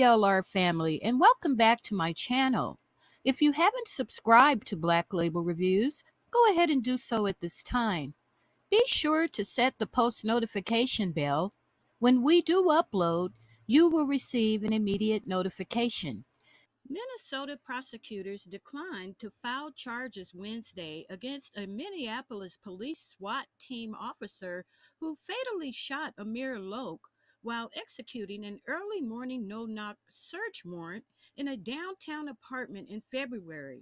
BLR family, and welcome back to my channel. If you haven't subscribed to Black Label Reviews, go ahead and do so at this time. Be sure to set the post notification bell. When we do upload, you will receive an immediate notification. Minnesota prosecutors declined to file charges Wednesday against a Minneapolis police SWAT team officer who fatally shot Amir Locke while executing an early morning no-knock search warrant in a downtown apartment in February.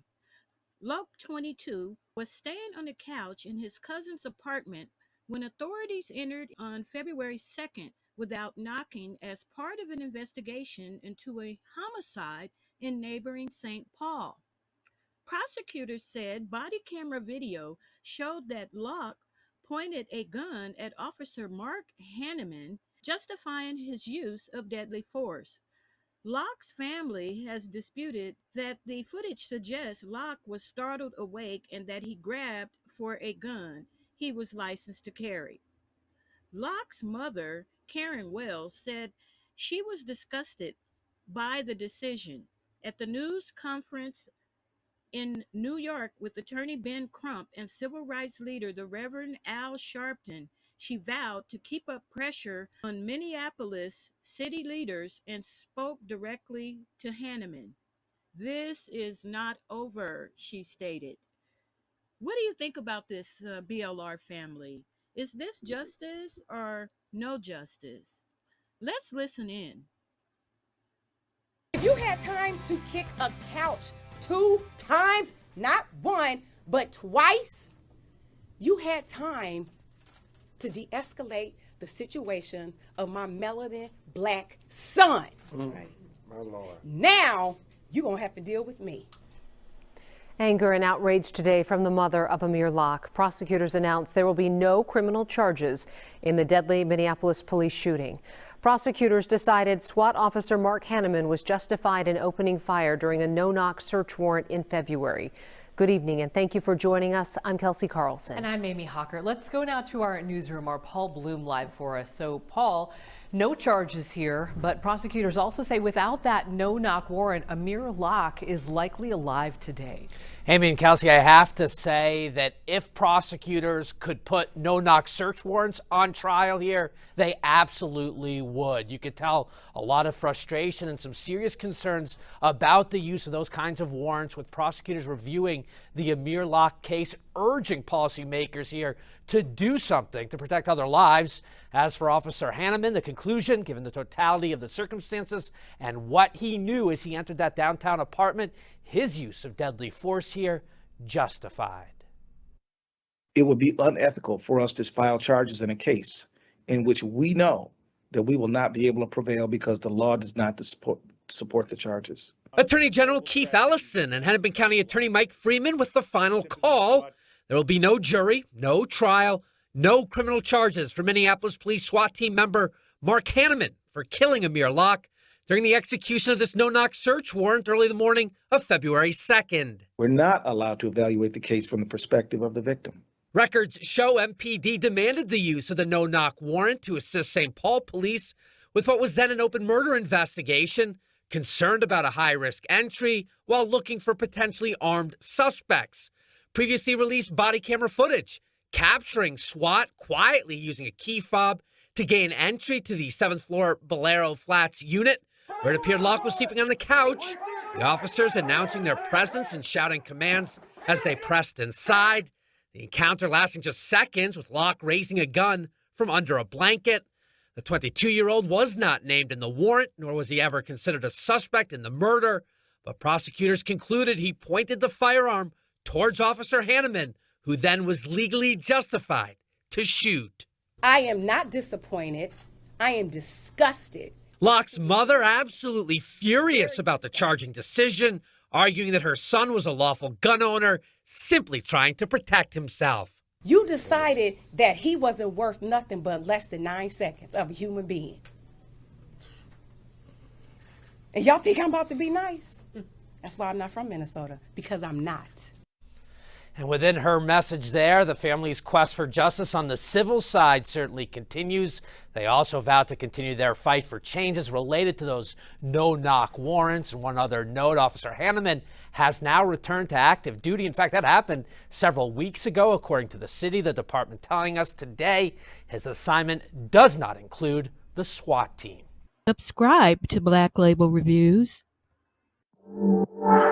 Locke, 22, was staying on the couch in his cousin's apartment when authorities entered on February 2nd without knocking as part of an investigation into a homicide in neighboring St. Paul. Prosecutors said body camera video showed that Locke pointed a gun at Officer Mark Hanneman, justifying his use of deadly force. Locke's family has disputed that the footage suggests Locke was startled awake and that he grabbed for a gun he was licensed to carry. Locke's mother, Karen Wells, said she was disgusted by the decision. At the news conference in New York with attorney Ben Crump and civil rights leader the Reverend Al Sharpton, she vowed to keep up pressure on Minneapolis city leaders and spoke directly to Hanneman. "This is not over," she stated. What do you think about this, BLR family? Is this justice or no justice? Let's listen in. If you had time to kick a couch 2 times, not one, but twice, you had time to de-escalate the situation of my melanin black son. Right. My Lord. Now, you're going to have to deal with me. Anger and outrage today from the mother of Amir Locke. Prosecutors announced there will be no criminal charges in the deadly Minneapolis police shooting. Prosecutors decided SWAT officer Mark Hanneman was justified in opening fire during a no-knock search warrant in February. Good evening, and thank you for joining us. I'm Kelsey Carlson. And I'm Amy Hawker. Let's go now to our newsroom, our Paul Bloom live for us. So, Paul, no charges here, but prosecutors also say without that no-knock warrant, Amir Locke is likely alive today. Amy and Kelsey, I have to say that if prosecutors could put no-knock search warrants on trial here, they absolutely would. You could tell a lot of frustration and some serious concerns about the use of those kinds of warrants, with prosecutors reviewing the Amir Locke case, urging policymakers here to do something to protect other lives. As for Officer Hanneman, the conclusion, given the totality of the circumstances and what he knew as he entered that downtown apartment, his use of deadly force here justified. It would be unethical for us to file charges in a case in which we know that we will not be able to prevail because the law does not support the charges. Attorney General Keith Ellison and Hennepin County Attorney Mike Freeman with the final call. There will be no jury, no trial, no criminal charges for Minneapolis Police SWAT team member Mark Hanneman for killing Amir Locke during the execution of this no-knock search warrant early the morning of February 2nd. We're not allowed to evaluate the case from the perspective of the victim. Records show MPD demanded the use of the no-knock warrant to assist St. Paul police with what was then an open murder investigation, concerned about a high-risk entry while looking for potentially armed suspects. Previously released body camera footage capturing SWAT quietly using a key fob to gain entry to the 7th floor Bolero Flats unit, where it appeared Locke was sleeping on the couch. The officers announcing their presence and shouting commands as they pressed inside. The encounter lasting just seconds, with Locke raising a gun from under a blanket. The 22-year-old was not named in the warrant, nor was he ever considered a suspect in the murder, but prosecutors concluded he pointed the firearm towards Officer Hanneman, who then was legally justified to shoot. I am not disappointed. I am disgusted. Locke's mother absolutely furious about the charging decision, arguing that her son was a lawful gun owner, simply trying to protect himself. You decided that he wasn't worth nothing but less than 9 seconds of a human being. And y'all think I'm about to be nice? That's why I'm not from Minnesota, because I'm not. And within her message there, the family's quest for justice on the civil side certainly continues. They also vowed to continue their fight for changes related to those no-knock warrants. And one other note, Officer Hanneman has now returned to active duty. In fact, that happened several weeks ago, according to the city. The department telling us today his assignment does not include the SWAT team. Subscribe to Black Label Reviews. Wow.